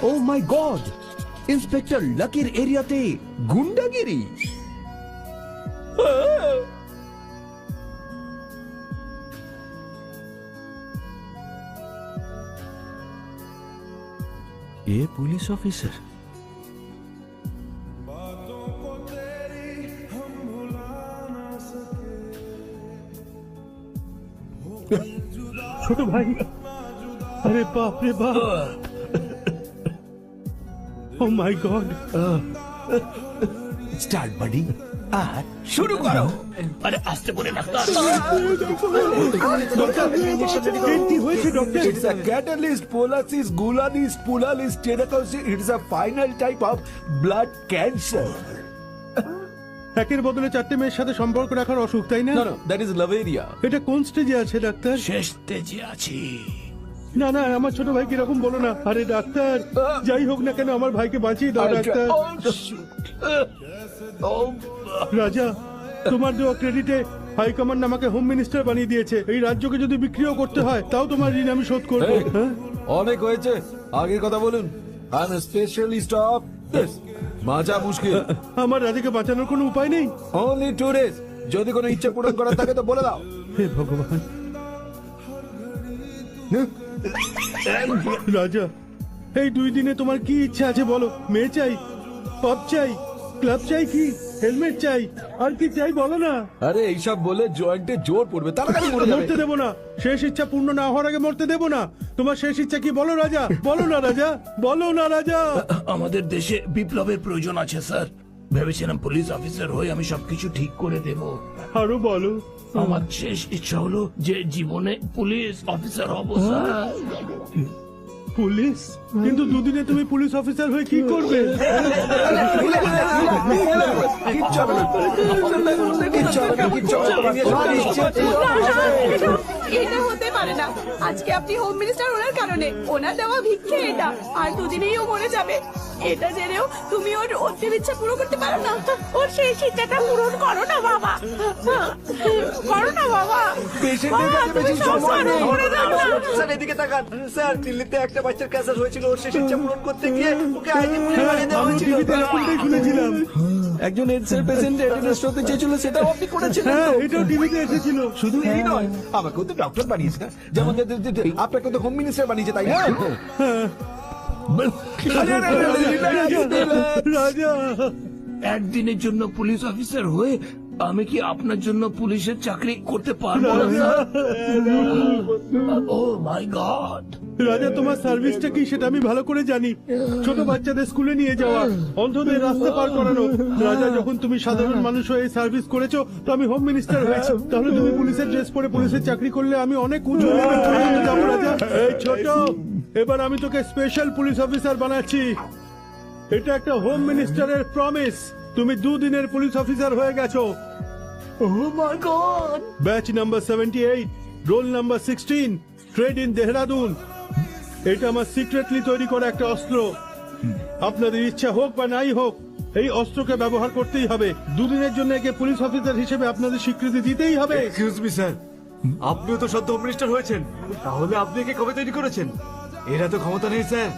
ও মাই god, inspector লাকির এরিয়াতে গুন্ডাগিরি। এ police officer? ছোট ভাই, আরে বাপ রে বাপ, ও মাই গড। স্টার্ট বাডি, আর শুরু করো। আরে আসতে বলে ডাক্তার। কি হয়েছে doctor? It's a catalyst, polasis, gulalis, pulalis, teratosis. It's a final type of blood cancer. একের বদলে 4টে মেয়ের সাথে সম্পর্ক রাখার অসুখ, তাই না? No, no, that is Lavaria. এটা কোন স্টেজে আছে ডাক্তার? শেষ তেজে আছি। না না, আমার ছোট ভাই কিরকম বলো না। আরে ডাক্তার, যাই হোক না কেন আমার ভাইকে বাঁচিয়ে দাও ডাক্তার। Oh, shoot. Oh, রাজা, তোমার দেওয়া ক্রেডিটে হাইকমান্ড আমাকে হোম মিনিস্টার বানিয়ে দিয়েছে। এই রাজ্যকে যদি বিক্রিও করতে হয় তাও তোমার ঋণ আমি শোধ করবো। hey, হ্যাঁ? অনেক হয়েছে, আগের কথা বলুন। I'm a specialist of this. মাজা মুশকিল। আমার রাজাকে বাঁচানোর কোনো উপায় নেই? Only 2 days. যদি কোনো ইচ্ছা পূরণ করার থাকে তো বলে দাও। হে ভগবান। রাজা, এই 2 দিনে তোমার কি ইচ্ছা আছে বলো? মেয়ে চাই, পাব চাই, ক্লাব চাই, কি হেলমেট চাই, আর কি চাই বলো না। আরে এইসব বলে জয়েন্টে জোর পড়বে, তাড়াতাড়ি মরে যাবে। মরতে দেবো না, শেষ ইচ্ছা পূর্ণ না হওয়ার আগে মরতে দেবো না। তোমার শেষ ইচ্ছা কি বলো রাজা? বলো না রাজা, বলো না রাজা। আমাদের দেশে বিপ্লবের প্রয়োজন আছে স্যার। ভেবেছিলাম পুলিশ অফিসার হয়ে আমি সবকিছু ঠিক করে দেব। আরো বলো। আমার শেষ ইচ্ছা হলো যে জীবনে পুলিশ অফিসার হব স্যার। পুলিশ? কিন্তু 2 দিনে তুমি পুলিশ অফিসার হয়ে কি করবে? কিচ্ছু হবে না, কিচ্ছু হবে না, কিচ্ছু হবে না, তোমার ইচ্ছা ছিল। এটা হতে পারে না। আজকে আপনি হোম মিনিস্টার ওনার কারণে, ওনার দেওয়া ভিক্ষে এটা, আর 2 দিনেই ও মরে যাবে। এটা জেনেও তুমি ওর অন্তিম ইচ্ছা পুরো করতে পারো না। ওর সেই ইচ্ছাটা পূরণ করো না বাবা, করো না বাবা। পেশেন্টের কাছে বেশি সময় নেই। স্যার এদিকে তাকান। স্যার দিল্লিতে একটা বাচ্চার ক্যান্সার হয়েছিল, ওর শেষ ইচ্ছা পূরণ করতে গিয়ে ওকে আইনি পুলিশ বানিয়ে দেওয়া আমি হয়েছিল। টিভিতে এরকমটাই শুনেছিলাম। একজন এডসের পেশেন্ট অ্যাটেন্ডেন্স হতে চেয়েছিল, সেটাও আপনি করেছিলেন হ্যাঁ, তো? এটাও টিভিতে এসেছিল। শুধু এই নয়, আমাকেও তো ডক্টর বানিয়েছে না? যেমন আপনাকে তো হোম মিনিস্টার বানিয়েছে, তাই না? রাজা, একদিনের জন্য পুলিশ অফিসার হয়ে আমি কি আপনার জন্য পুলিশের চাকরি করতে পারবো না স্যার? ও মাই গড। রাজা, তোমার সার্ভিসটা কি সেটা আমি ভালো করে জানি। ছোট বাচ্চাদের স্কুলে নিয়ে যাওয়া, অন্ধদের রাস্তা পার করানো। রাজা, যখন তুমি সাধারণ মানুষ হয়ে সার্ভিস করেছো তো আমি হোম মিনিস্টার হয়েছি। তাহলে তুমি পুলিশের ড্রেস পরে পুলিশের চাকরি করলে আমি অনেক উঁচু লেভেল পর্যন্ত যাবো রাজা। এই ছোট, এবার আমি তোকে স্পেশাল পুলিশ অফিসার বানাচ্ছি। এটা একটা হোম মিনিস্টারের প্রমিস। তুমি 2 দিনের পুলিশ অফিসার হয়ে গেছো। Oh my God! Batch number 78, roll number 16, trade in Dehradun. এটা আমার সিক্রেটলি তৈরি করা একটা অস্ত্র। আপনাদের ইচ্ছা হোক বা নাই হোক, এই অস্ত্রকে ব্যবহার করতেই হবে। 2 দিনের জন্য একে পুলিশ অফিসার হিসেবে আপনাদের স্বীকৃতি দিতেই হবে। এক্সকিউজ মি স্যার, আপনিও তো সদ্য হোম মিনিস্টার হয়েছেন, তাহলে আপনি একে কবে তৈরি করেছেন? এরা তো ক্ষমতা নেই স্যার।